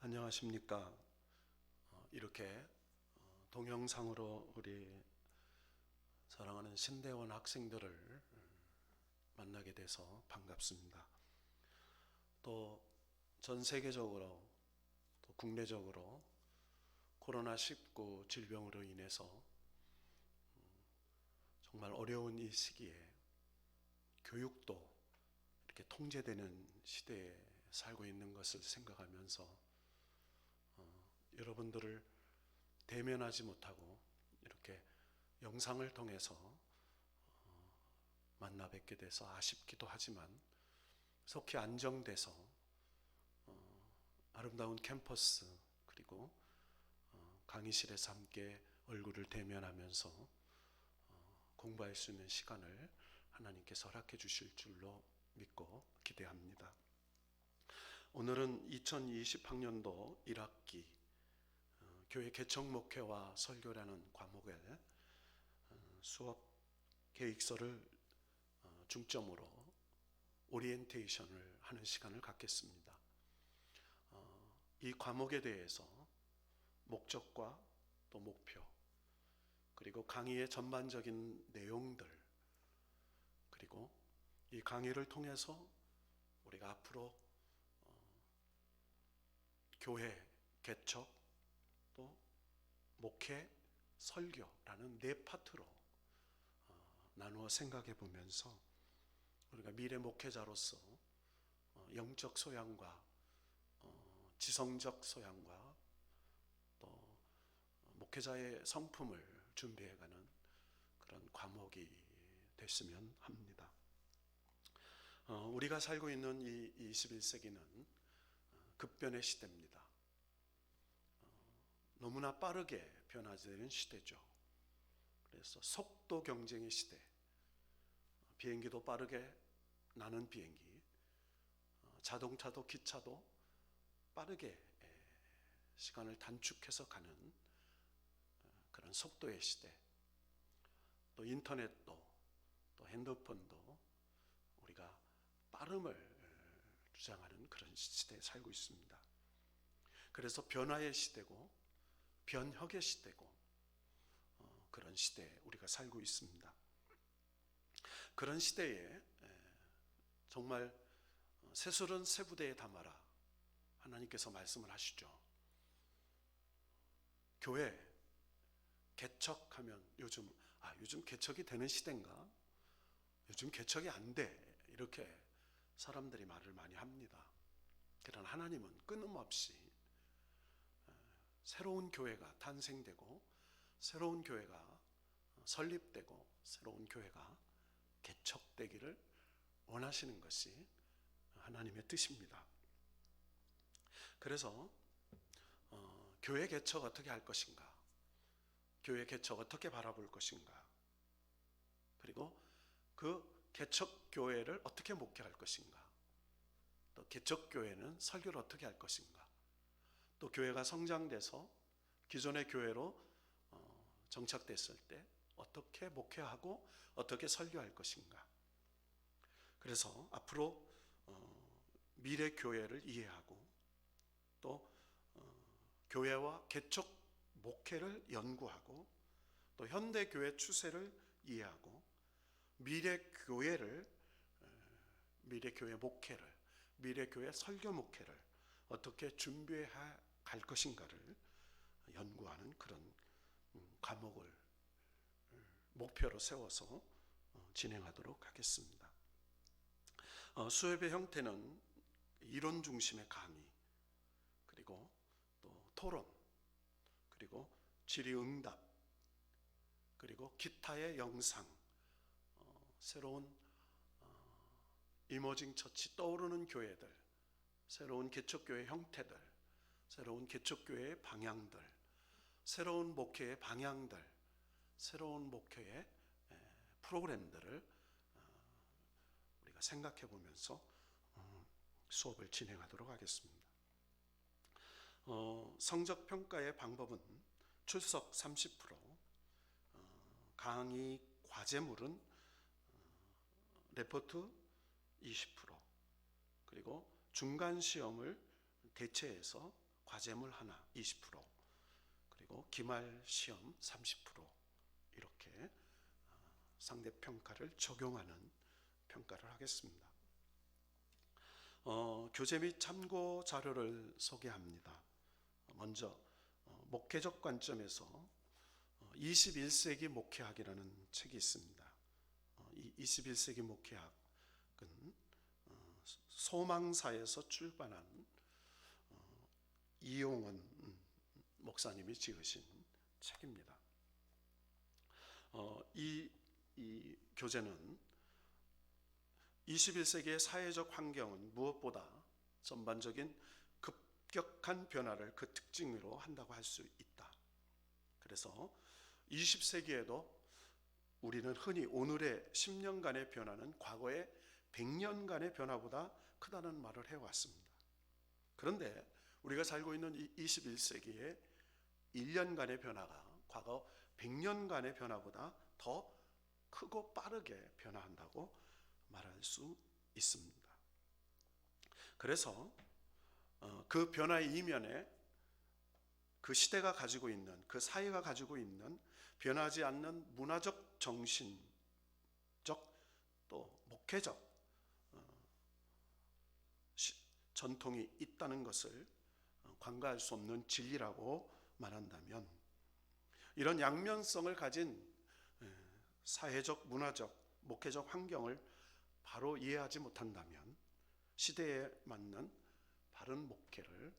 안녕하십니까. 이렇게 동영상으로 우리 사랑하는 신대원 학생들을 만나게 돼서 반갑습니다. 또 전 세계적으로 또 국내적으로 코로나19 질병으로 인해서 정말 어려운 이 시기에 교육도 이렇게 통제되는 시대에 살고 있는 것을 생각하면서 여러분들을 대면하지 못하고 이렇게 영상을 통해서 만나 뵙게 돼서 아쉽기도 하지만 속히 안정돼서 아름다운 캠퍼스 그리고 강의실에서 함께 얼굴을 대면하면서 공부할 수 있는 시간을 하나님께서 허락해 주실 줄로 믿고 기대합니다. 오늘은 2020학년도 1학기 교회 개척 목회와 설교라는 과목의 수업 계획서를 중점으로 오리엔테이션을 하는 시간을 갖겠습니다. 이 과목에 대해서 목적과 또 목표 그리고 강의의 전반적인 내용들 그리고 이 강의를 통해서 우리가 앞으로 교회 개척 또 목회 설교라는 네 파트로 나누어 생각해 보면서 우리가 미래 목회자로서 영적 소양과 지성적 소양과 또 목회자의 성품을 준비해가는 그런 과목이 됐으면 합니다. 우리가 살고 있는 이 21세기는 급변의 시대입니다. 너무나 빠르게 변화되는 시대죠. 그래서 속도 경쟁의 시대, 비행기도 빠르게 나는 비행기, 자동차도 기차도 빠르게 시간을 단축해서 가는 그런 속도의 시대, 또 인터넷도 또 핸드폰도 우리가 빠름을 주장하는 그런 시대에 살고 있습니다. 그래서 변화의 시대고 변혁의 시대고 그런 시대에 우리가 살고 있습니다. 그런 시대에 정말 새술은 새 부대에 담아라 하나님께서 말씀을 하시죠. 교회 개척하면 요즘 개척이 되는 시대인가? 요즘 개척이 안 돼. 이렇게 사람들이 말을 많이 합니다. 그러나 하나님은 끊임없이 새로운 교회가 탄생되고 새로운 교회가 설립되고 새로운 교회가 개척되기를 원하시는 것이 하나님의 뜻입니다. 그래서 교회 개척 어떻게 할 것인가? 교회 개척 어떻게 바라볼 것인가? 그리고 그 개척 교회를 어떻게 목회할 것인가? 또 개척 교회는 설교를 어떻게 할 것인가? 또 교회가 성장돼서 기존의 교회로 정착됐을 때 어떻게 목회하고 어떻게 설교할 것인가? 그래서 앞으로 미래 교회를 이해하고 또 교회와 개척 목회를 연구하고 또 현대 교회 추세를 이해하고 미래 교회 목회를 미래 교회 설교 목회를 어떻게 준비해 갈 것인가를 연구하는 그런 과목을 목표로 세워서 진행하도록 하겠습니다. 수업의 형태는 이론 중심의 강의 그리고 또 토론 그리고 질의응답 그리고 기타의 영상 새로운 이머징 처치 떠오르는 교회들 새로운 개척교회 형태들 새로운 개척교회의 방향들 새로운 목회의 방향들 새로운 목회의 프로그램들을 우리가 생각해 보면서 수업을 진행하도록 하겠습니다. 성적평가의 방법은 출석 30%, 강의 과제물은 레포트 20%, 그리고 중간 시험을 대체해서 과제물 하나 20%, 그리고 기말 시험 30% 이렇게 상대 평가를 적용하는 평가를 하겠습니다. 교재 및 참고 자료를 소개합니다. 먼저 목회적 관점에서 21세기 목회학이라는 책이 있습니다. 이 21세기 목회학은 소망사에서 출판한 이용원 목사님이 지으신 책입니다. 이 교재는 21세기의 사회적 환경은 무엇보다 전반적인 급격한 변화를 그 특징으로 한다고 할 수 있다. 그래서 20세기에도 우리는 흔히 오늘의 10년간의 변화는 과거의 100년간의 변화보다 크다는 말을 해왔습니다. 그런데 우리가 살고 있는 이 21세기의 1년간의 변화가 과거 100년간의 변화보다 더 크고 빠르게 변화한다고 말할 수 있습니다. 그래서 그 변화의 이면에 그 시대가 가지고 있는, 그 사회가 가지고 있는 변하지 않는 문화적, 정신적, 또 목회적 전통이 있다는 것을 관가할 수 없는 진리라고 말한다면, 이런 양면성을 가진 사회적, 문화적, 목회적 환경을 바로 이해하지 못한다면 시대에 맞는 바른 목회를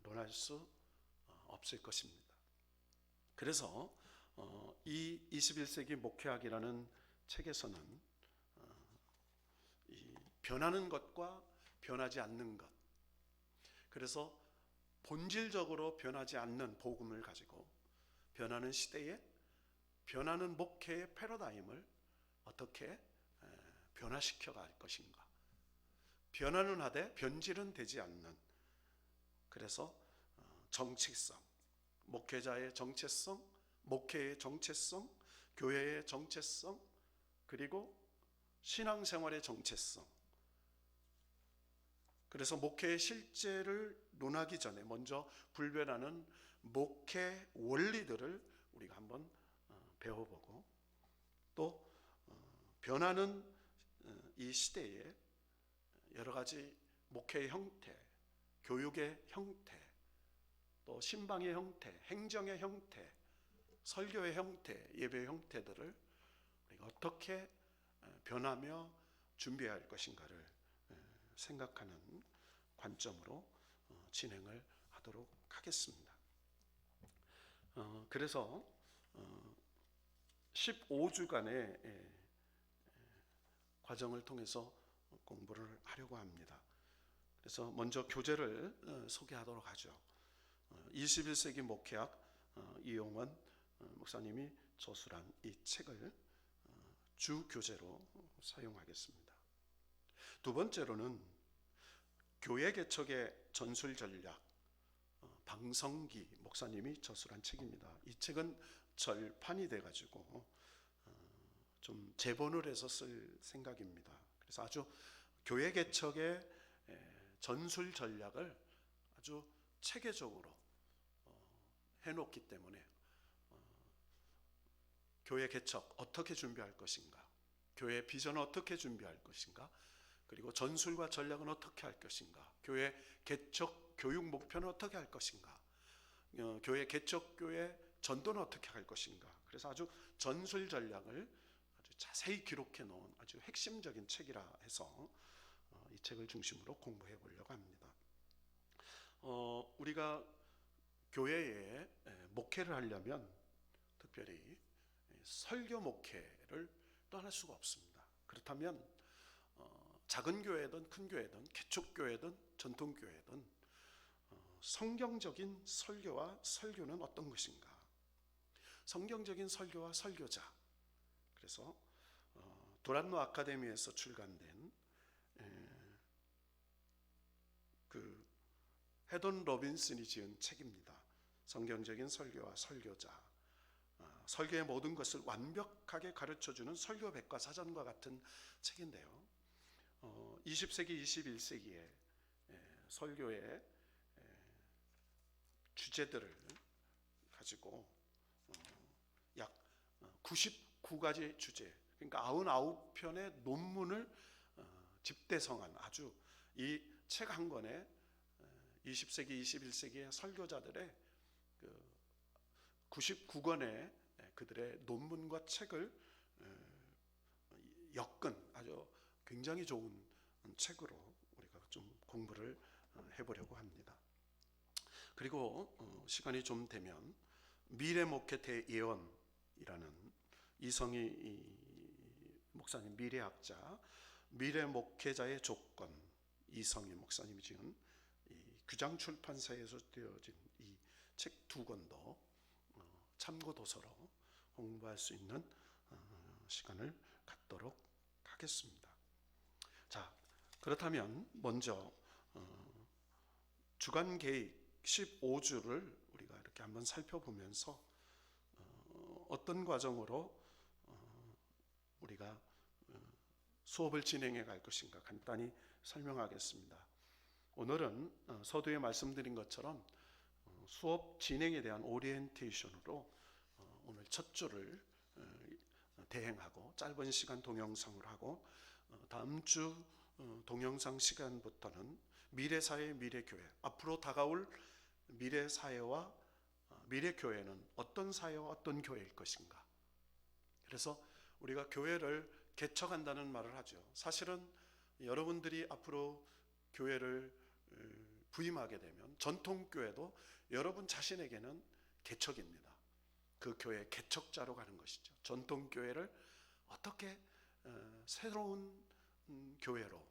논할 수 없을 것입니다. 그래서 이 21세기 목회학이라는 책에서는 이 변하는 것과 변하지 않는 것, 그래서 본질적으로 변하지 않는 복음을 가지고 변하는 시대에 변하는 목회의 패러다임을 어떻게 변화시켜 갈 것인가, 변화는 하되 변질은 되지 않는, 그래서 정체성, 목회자의 정체성, 목회의 정체성, 교회의 정체성, 그리고 신앙생활의 정체성, 그래서 목회의 실제를 논하기 전에 먼저 불변하는 목회 원리들을 우리가 한번 배워보고, 또 변하는 이 시대에 여러 가지 목회의 형태, 교육의 형태, 또 신방의 형태, 행정의 형태, 설교의 형태, 예배의 형태들을 우리가 어떻게 변하며 준비해야 할 것인가를 생각하는 관점으로 진행을 하도록 하겠습니다. 그래서 15주간의 과정을 통해서 공부를 하려고 합니다. 그래서 먼저 교재를 소개하도록 하죠. 21세기 목회학 이용원 목사님이 저술한 이 책을 주 교재로 사용하겠습니다. 두 번째로는 교회 개척의 전술 전략, 방성기 목사님이 저술한 책입니다. 이 책은 절판이 돼가지고 좀 재본을 해서 쓸 생각입니다. 그래서 아주 교회 개척의 전술 전략을 아주 체계적으로 해놓기 때문에 교회 개척 어떻게 준비할 것인가, 교회 비전을 어떻게 준비할 것인가, 그리고 전술과 전략은 어떻게 할 것인가, 교회 개척 교육 목표는 어떻게 할 것인가, 교회 개척 교회 전도는 어떻게 할 것인가. 그래서 아주 전술 전략을 아주 자세히 기록해 놓은 아주 핵심적인 책이라 해서 이 책을 중심으로 공부해 보려고 합니다. 우리가 교회에 목회를 하려면 특별히 설교 목회를 떠날 수가 없습니다. 그렇다면 작은 교회든 큰 교회든 개척교회든 전통교회든 성경적인 설교와 설교는 어떤 것인가, 성경적인 설교와 설교자. 그래서 도란노 아카데미에서 출간된 그 헤돈 로빈슨이 지은 책입니다. 성경적인 설교와 설교자. 설교의 모든 것을 완벽하게 가르쳐주는 설교 백과사전과 같은 책인데요. 20세기, 21세기에 설교의 주제들을 가지고 약 99가지 주제, 그러니까 99편의 논문을 집대성한 아주 이 책 한 권에 20세기, 21세기의 설교자들의 99권의 그들의 논문과 책을 엮은 아주 굉장히 좋은 책으로 우리가 좀 공부를 해보려고 합니다. 그리고 시간이 좀 되면 미래 목회 대예언이라는 이성희 목사님, 미래학자, 미래 목회자의 조건, 이성희 목사님이 지은 규장 출판사에서 되어진 이 책 2권도 참고 도서로 공부할 수 있는 시간을 갖도록 하겠습니다. 자, 그렇다면 먼저 주간 계획 15주를 우리가 이렇게 한번 살펴보면서 어떤 과정으로 우리가 수업을 진행해 갈 것인가 간단히 설명하겠습니다. 오늘은 서두에 말씀드린 것처럼 수업 진행에 대한 오리엔테이션으로 오늘 첫 주를 대행하고 짧은 시간 동영상을 하고 다음 주 동영상 시간부터는 미래사회, 미래교회, 앞으로 다가올 미래사회와 미래교회는 어떤 사회와 어떤 교회일 것인가. 그래서 우리가 교회를 개척한다는 말을 하죠. 사실은 여러분들이 앞으로 교회를 부임하게 되면 전통교회도 여러분 자신에게는 개척입니다. 그 교회 개척자로 가는 것이죠. 전통교회를 어떻게 새로운 교회로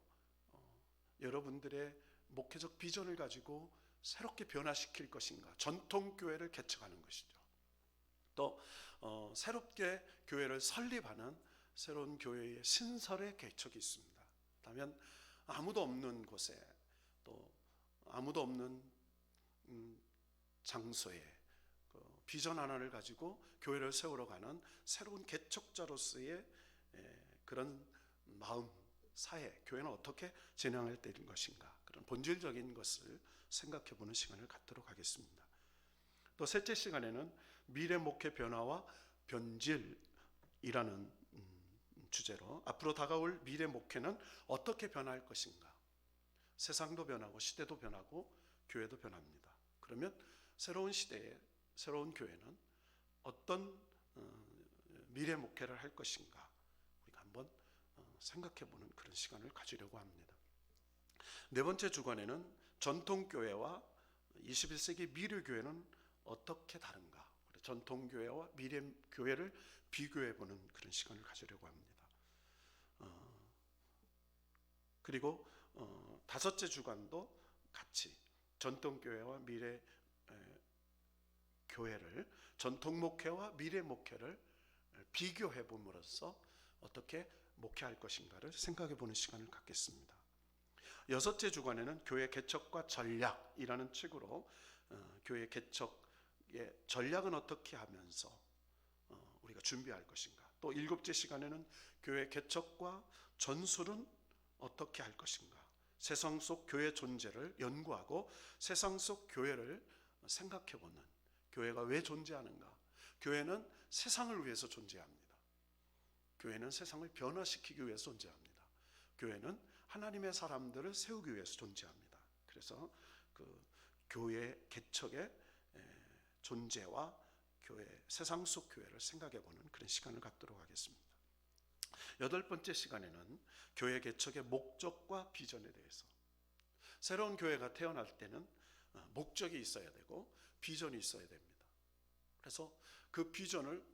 여러분들의 목회적 비전을 가지고 새롭게 변화시킬 것인가, 전통교회를 개척하는 것이죠. 또 새롭게 교회를 설립하는 새로운 교회의 신설의 개척이 있습니다. 그렇다면 아무도 없는 곳에 또 아무도 없는 장소에 비전 하나를 가지고 교회를 세우러 가는 새로운 개척자로서의 그런 마음, 사회, 교회는 어떻게 진행할 때인 것인가, 그런 본질적인 것을 생각해 보는 시간을 갖도록 하겠습니다. 또 셋째 시간에는 미래 목회 변화와 변질이라는 주제로 앞으로 다가올 미래 목회는 어떻게 변화할 것인가. 세상도 변하고 시대도 변하고 교회도 변합니다. 그러면 새로운 시대에 새로운 교회는 어떤 미래 목회를 할 것인가 우리가 한번 생각해보는 그런 시간을 가지려고 합니다. 네 번째 주간에는 전통교회와 21세기 미래교회는 어떻게 다른가, 전통교회와 미래교회를 비교해보는 그런 시간을 가지려고 합니다. 그리고 다섯째 주간도 같이 전통교회와 미래 교회를, 전통 목회와 미래 목회를 비교해 봄으로써 어떻게 목회할 것인가를 생각해 보는 시간을 갖겠습니다. 여섯째 주간에는 교회 개척과 전략이라는 책으로 교회 개척의 전략은 어떻게 하면서 우리가 준비할 것인가, 또 일곱째 시간에는 교회 개척과 전술은 어떻게 할 것인가, 세상 속 교회 존재를 연구하고 세상 속 교회를 생각해보는, 교회가 왜 존재하는가. 교회는 세상을 위해서 존재합니다. 교회는 세상을 변화시키기 위해서 존재합니다. 교회는 하나님의 사람들을 세우기 위해서 존재합니다. 그래서 그 교회 개척의 존재와 교회, 세상 속 교회를 생각해보는 그런 시간을 갖도록 하겠습니다. 여덟 번째 시간에는 교회 개척의 목적과 비전에 대해서, 새로운 교회가 태어날 때는 목적이 있어야 되고 비전이 있어야 됩니다. 그래서 그 비전을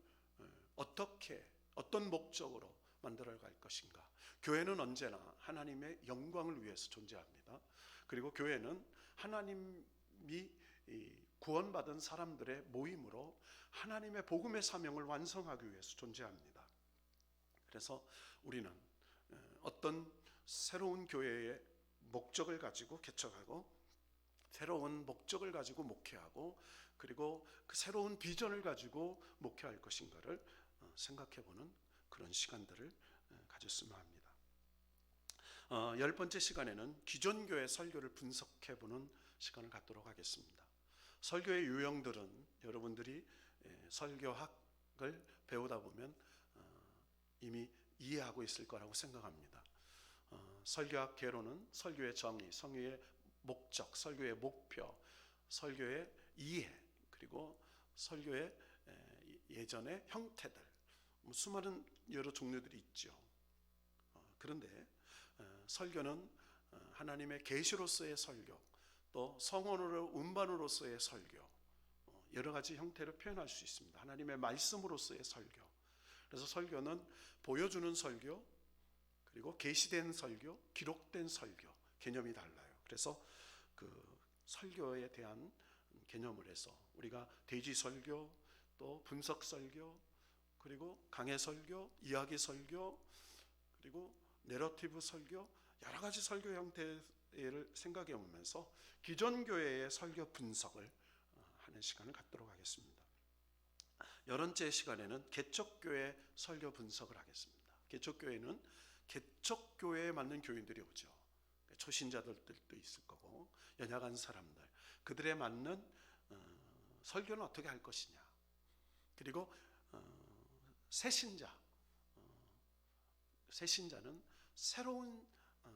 어떤 목적으로 만들어갈 것인가. 교회는 언제나 하나님의 영광을 위해서 존재합니다. 그리고 교회는 하나님이 구원받은 사람들의 모임으로 하나님의 복음의 사명을 완성하기 위해서 존재합니다. 그래서 우리는 어떤 새로운 교회의 목적을 가지고 개척하고 새로운 목적을 가지고 목회하고 그리고 그 새로운 비전을 가지고 목회할 것인가를 생각해보는 그런 시간들을 가졌으면 합니다. 열 번째 시간에는 기존 교회 설교를 분석해보는 시간을 갖도록 하겠습니다. 설교의 유형들은 여러분들이 설교학을 배우다 보면 이미 이해하고 있을 거라고 생각합니다. 설교학 개론은 설교의 정의, 설교의 목적, 설교의 목표, 설교의 이해, 그리고 설교의 예전의 형태들, 수많은 여러 종류들이 있죠. 그런데 설교는 하나님의 계시로서의 설교, 또 성언으로 음반으로서의 설교, 여러 가지 형태로 표현할 수 있습니다. 하나님의 말씀으로서의 설교. 그래서 설교는 보여주는 설교, 그리고 계시된 설교, 기록된 설교, 개념이 달라요. 그래서 그 설교에 대한 개념을 해서 우리가 대지 설교, 또 분석 설교, 그리고 강해 설교, 이야기 설교, 그리고 내러티브 설교, 여러 가지 설교 형태를 생각해 보면서 기존 교회의 설교 분석을 하는 시간을 갖도록 하겠습니다. 10번째 시간에는 개척교회 설교 분석을 하겠습니다. 개척교회는 개척교회에 맞는 교인들이 오죠. 초신자들도 있을 거고 연약한 사람들, 그들에 맞는 설교는 어떻게 할 것이냐, 그리고 새신자는 새로운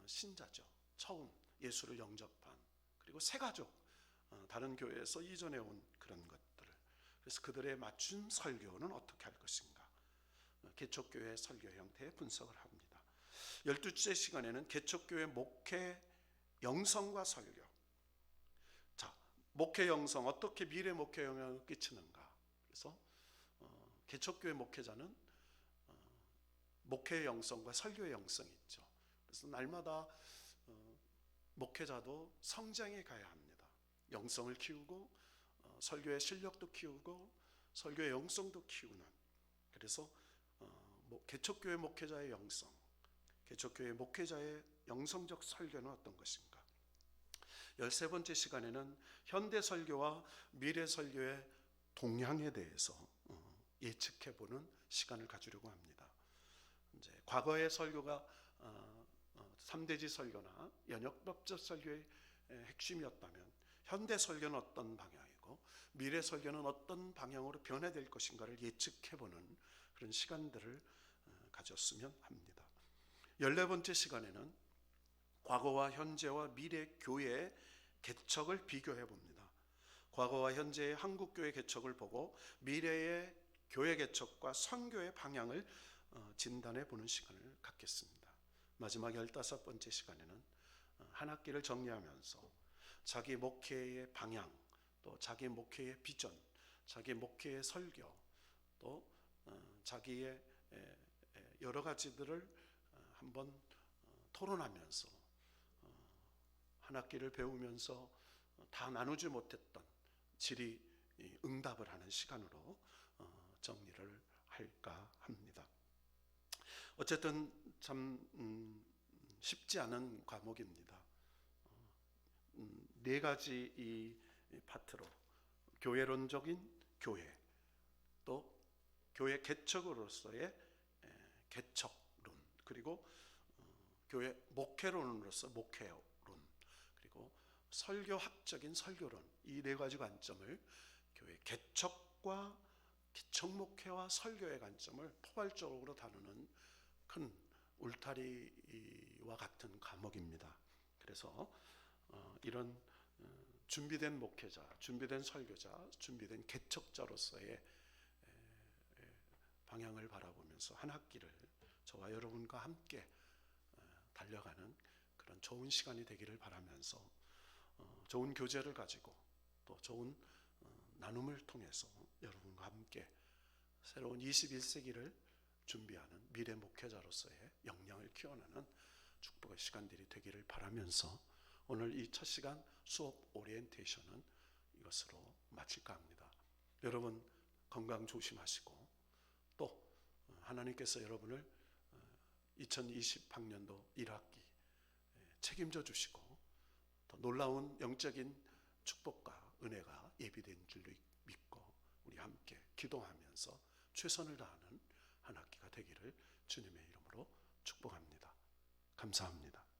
신자죠. 처음 예수를 영접한, 그리고 새가족, 다른 교회에서 이전해 온 그런 것들을, 그래서 그들에 맞춘 설교는 어떻게 할 것인가, 개척교회 설교 형태의 분석을 합니다. 12째 시간에는 개척교회 목회 영성과 설교. 자, 목회 영성, 어떻게 미래 목회 영향을 끼치는가. 그래서 개척교회 목회자는 목회의 영성과 설교의 영성이 있죠. 그래서 날마다 목회자도 성장해 가야 합니다. 영성을 키우고 설교의 실력도 키우고 설교의 영성도 키우는, 그래서 개척교회 목회자의 영성, 개척교회 목회자의 영성적 설교는 어떤 것인가. 13번째 시간에는 현대 설교와 미래 설교의 동향에 대해서 예측해보는 시간을 가지려고 합니다. 이제 과거의 설교가 3대지 설교나 연역법적 설교의 핵심이었다면 현대 설교는 어떤 방향이고 미래 설교는 어떤 방향으로 변화될 것인가를 예측해보는 그런 시간들을 가졌으면 합니다. 14번째 시간에는 과거와 현재와 미래 교회의 개척을 비교해 봅니다. 과거와 현재의 한국교회 개척을 보고 미래의 교회 개척과 선교의 방향을 진단해 보는 시간을 갖겠습니다. 마지막 15번째 시간에는 한 학기를 정리하면서 자기 목회의 방향, 또 자기 목회의 비전, 자기 목회의 설교, 또 자기의 여러 가지들을 한번 토론하면서 한 학기를 배우면서 다 나누지 못했던 질의 응답을 하는 시간으로 정리를 할까 합니다. 어쨌든 참 쉽지 않은 과목입니다. 네 가지 이 파트로 교회론적인 교회, 또 교회 개척으로서의 개척론, 그리고 교회 목회론으로서 목회론, 그리고 설교학적인 설교론, 이 네 가지 관점을 교회 개척과 개척 목회와 설교의 관점을 포괄적으로 다루는 큰 울타리와 같은 과목입니다. 그래서 이런 준비된 목회자, 준비된 설교자, 준비된 개척자로서의 방향을 바라보면서 한 학기를 저와 여러분과 함께 달려가는 그런 좋은 시간이 되기를 바라면서 좋은 교재를 가지고 또 좋은 나눔을 통해서 여러분과 함께 새로운 21세기를 준비하는 미래 목회자로서의 역량을 키워나가는 축복의 시간들이 되기를 바라면서 오늘 이 첫 시간 수업 오리엔테이션은 이것으로 마칠까 합니다. 여러분 건강 조심하시고 또 하나님께서 여러분을 2020학년도 1학기 책임져 주시고 더 놀라운 영적인 축복과 은혜가 예비된 줄로 믿고 우리 함께 기도하면서 최선을 다하는 한 학기가 되기를 주님의 이름으로 축복합니다. 감사합니다.